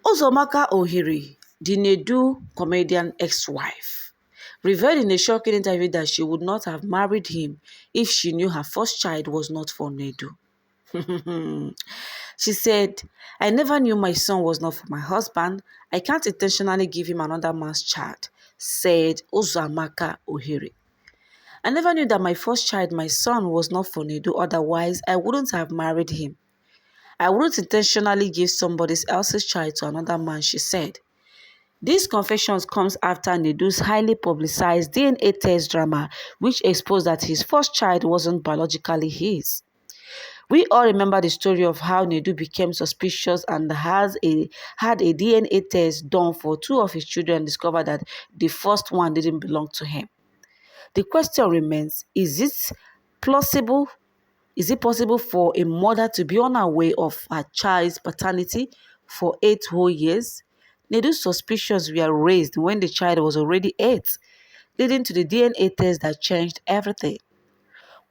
Uzomaka Ohiri, the Nedu comedian ex-wife, revealed in a shocking interview that she would not have married him if she knew her first child was not for Nedu. She said, "I never knew my son was not for my husband. I can't intentionally give him another man's child," said Uzomaka Ohiri. "I never knew that my first child, my son, was not for Nedu, otherwise I wouldn't have married him. I wouldn't intentionally give somebody else's child to another man," she said. This confession comes after Nedu's highly publicized DNA test drama, which exposed that his first child wasn't biologically his. We all remember the story of how Nedu became suspicious and had a DNA test done for two of his children and discovered that the first one didn't belong to him. The question remains, plausible is it possible for a mother to be unaware of her child's paternity for 8 whole years? Nedu's suspicions were raised when the child was already 8, leading to the DNA test that changed everything.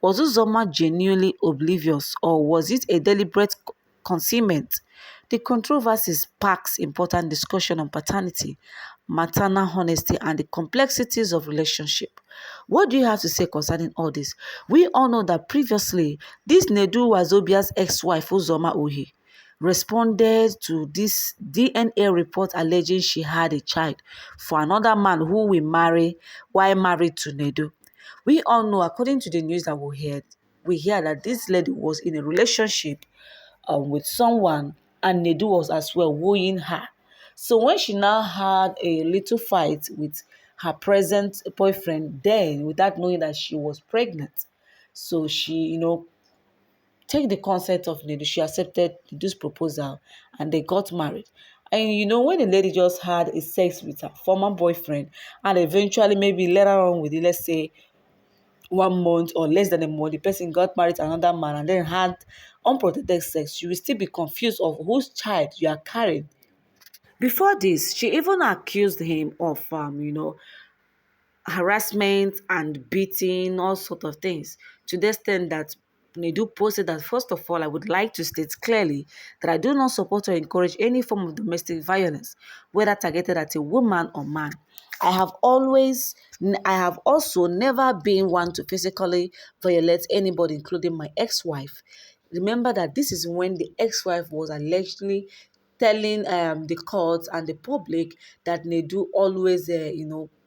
Was Uzoma genuinely oblivious, or was it a deliberate concealment? The controversy sparks important discussion on paternity, maternal honesty, and the complexities of relationship. What do you have to say concerning all this? We all know that previously, this Nedu Wazobia's ex-wife, Uzoma Ohi, responded to this DNA report alleging she had a child for another man who will marry while married to Nedu. We all know, according to the news that we hear that this lady was in a relationship with someone, and Nedu was as well wooing her. So when she now had a little fight with her present boyfriend, then without knowing that she was pregnant, so she, take the consent of Nedu, she accepted this proposal, and they got married. And when the lady just had a sex with her former boyfriend, and eventually maybe later on with it, let's say 1 month or less than a month, the person got married to another man and then had unprotected sex, you will still be confused of whose child you are carrying. Before this, she even accused him of, harassment and beating, all sort of things, to the extent that Nedu posted that, "First of all, I would like to state clearly that I do not support or encourage any form of domestic violence, whether targeted at a woman or man. I have also never been one to physically violate anybody, including my ex-wife." Remember that this is when the ex-wife was allegedly telling the courts and the public that Nedu always,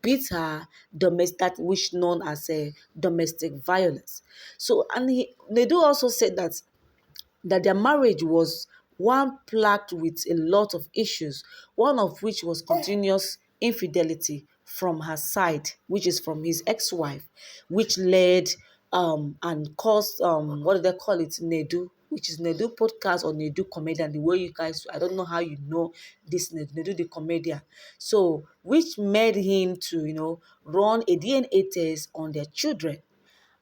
beat her, that which known as domestic violence. So, and Nedu also said that their marriage was one plagued with a lot of issues, one of which was continuous infidelity from her side, which is from his ex-wife, which led and caused what do they call it, Nedu, which is Nedu podcast or Nedu comedian, the way you guys, I don't know how you know this Nedu the comedian. So, which made him to, run a DNA test on their children.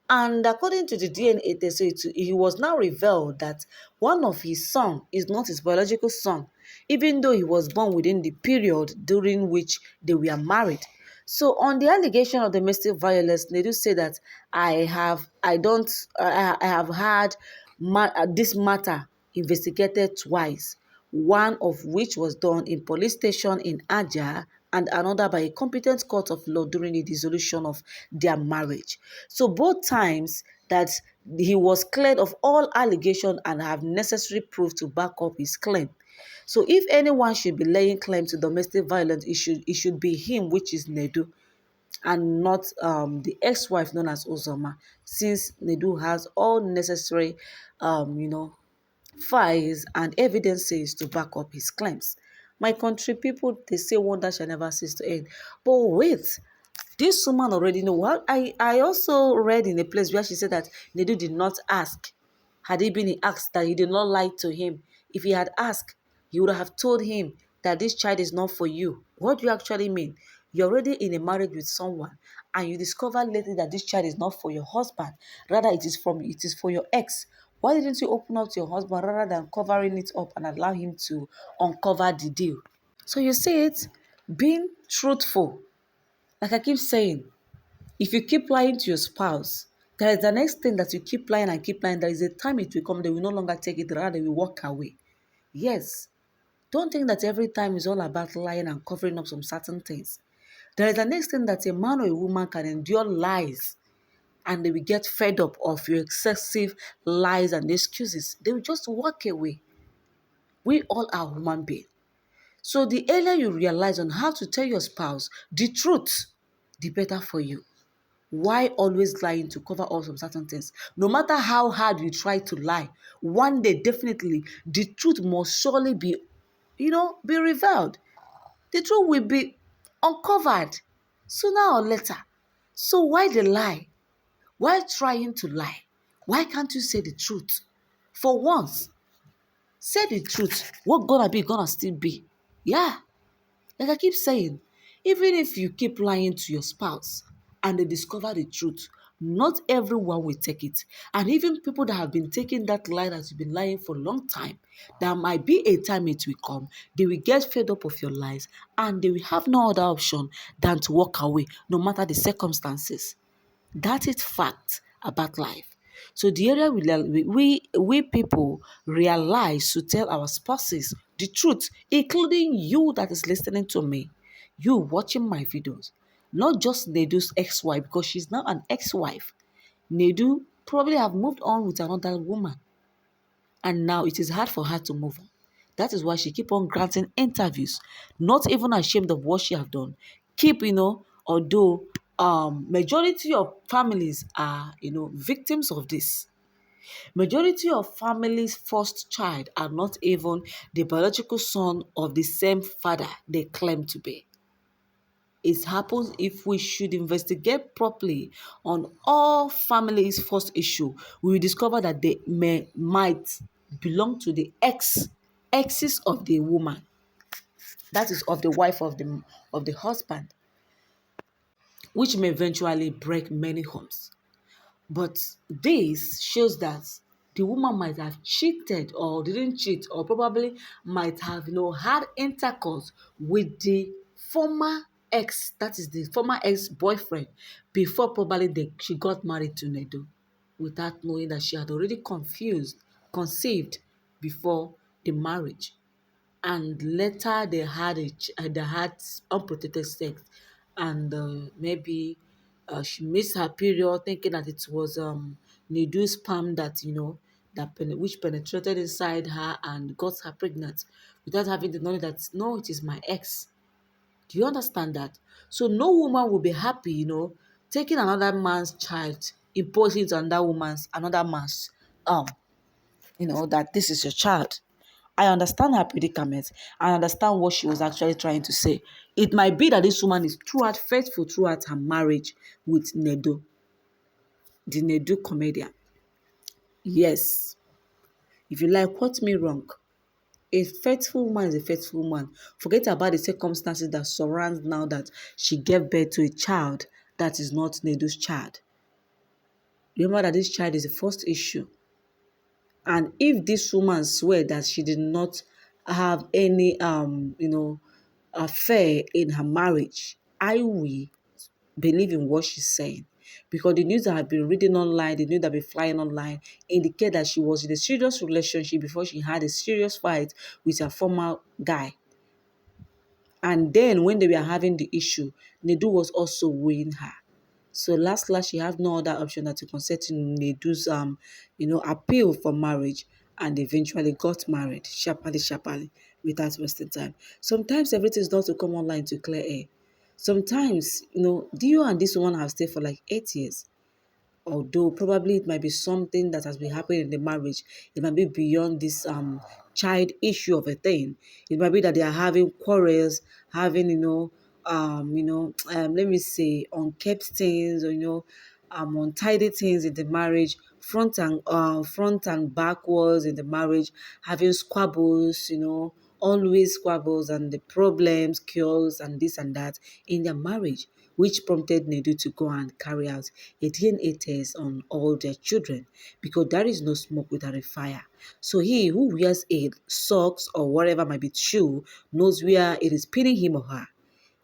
And according to the DNA test, he was now revealed that one of his sons is not his biological son, even though he was born within the period during which they were married. So on the allegation of domestic violence, Nedu said that I have had this matter investigated twice, one of which was done in police station in Aja and another by a competent court of law during the dissolution of their marriage. So both times that he was cleared of all allegations and have necessary proof to back up his claim. So if anyone should be laying claim to domestic violence, it should be him, which is Nedu, and not the ex-wife known as Uzoma, since Nedu has all necessary, files and evidences to back up his claims. My country people, they say wonder shall never cease to end. But wait, this woman already know. What I also read in a place where she said that Nedu did not ask. Had he been asked, that he did not lie to him. If he had asked, he would have told him that this child is not for you. What do you actually mean? You're already in a marriage with someone and you discover later that this child is not for your husband. Rather, it is for your ex. Why didn't you open up to your husband rather than covering it up and allow him to uncover the deal? So you see it, being truthful. Like I keep saying, if you keep lying to your spouse, there is the next thing that you keep lying and keep lying. There is a time it will come, they will no longer take it, rather they will walk away. Yes, Don't think that every time is all about lying and covering up some certain things. There is an extent that a man or a woman can endure lies and they will get fed up of your excessive lies and excuses. They will just walk away. We all are human beings. So the earlier you realize on how to tell your spouse the truth, the better for you. Why always lying to cover up some certain things? No matter how hard you try to lie, one day definitely the truth must surely be, be revealed. The truth will be uncovered sooner or later. So why the lie? Why trying to lie? Why can't you say the truth? For once, say the truth. What gonna be, gonna still be. Yeah. Like I keep saying, even if you keep lying to your spouse and they discover the truth, not everyone will take it. And even people that have been taking that lie that you've been lying for a long time, there might be a time it will come, they will get fed up of your lies and they will have no other option than to walk away, no matter the circumstances. That is fact about life. So the area we people realize to tell our spouses the truth, including you that is listening to me, you watching my videos, not just Nedu's ex-wife because she's now an ex-wife. Nedu probably have moved on with another woman, and now it is hard for her to move on. That is why she keep on granting interviews, not even ashamed of what she have done. Keep, although majority of families are, victims of this. Majority of families' first child are not even the biological son of the same father they claim to be. It happens if we should investigate properly on all families' first issue, we will discover that they might belong to the exes of the woman, that is of the wife of the husband, which may eventually break many homes. But this shows that the woman might have cheated or didn't cheat or probably might have, had intercourse with the former ex, that is the former ex-boyfriend, before probably she got married to Nedu without knowing that she had already conceived before the marriage. And later they had unprotected sex, and maybe she missed her period, thinking that it was Nedu's sperm that which penetrated inside her and got her pregnant, without having the knowledge that no, it is my ex. Do you understand that? So no woman will be happy, taking another man's child, imposing it on another man's that this is your child. I understand her predicament. I understand what she was actually trying to say. It might be that this woman is faithful throughout her marriage with Nedu, the Nedu comedian. Yes, if you like, quote me wrong. A faithful woman is a faithful woman. Forget about the circumstances that surround now that she gave birth to a child that is not Nedu's child. Remember that this child is the first issue. And if this woman swear that she did not have any affair in her marriage, I will believe in what she's saying. Because the news that I've been reading online, the news that I've been flying online, indicate that she was in a serious relationship before she had a serious fight with her former guy. And then when they were having the issue, Nedu was also wooing her. So last, she had no other option than to consent to Nedu's appeal for marriage, and eventually got married, sharply, without wasting time. Sometimes everything is not to come online to clear air. Sometimes, you and this woman have stayed for like 8 years. Although probably it might be something that has been happening in the marriage. It might be beyond this child issue of a thing. It might be that they are having quarrels, having let me say unkept things, or untidy things in the marriage, front and backwards in the marriage, having squabbles, always squabbles and the problems, cures and this and that in their marriage, which prompted Nedu to go and carry out a DNA test on all their children, because there is no smoke without a fire. So he who wears a socks or whatever might be shoe knows where it is pinning him or her.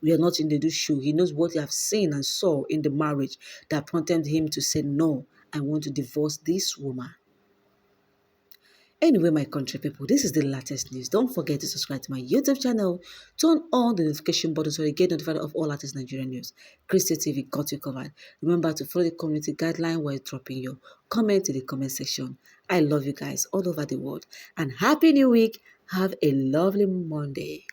We are not in Nedu's shoe. He knows what he have seen and saw in the marriage that prompted him to say, no, I want to divorce this woman. Anyway, my country people, this is the latest news. Don't forget to subscribe to my YouTube channel. Turn on the notification button so you get notified of all latest Nigerian news. Christian TV got you covered. Remember to follow the community guideline while dropping your comment in the comment section. I love you guys all over the world. And Happy New Week. Have a lovely Monday.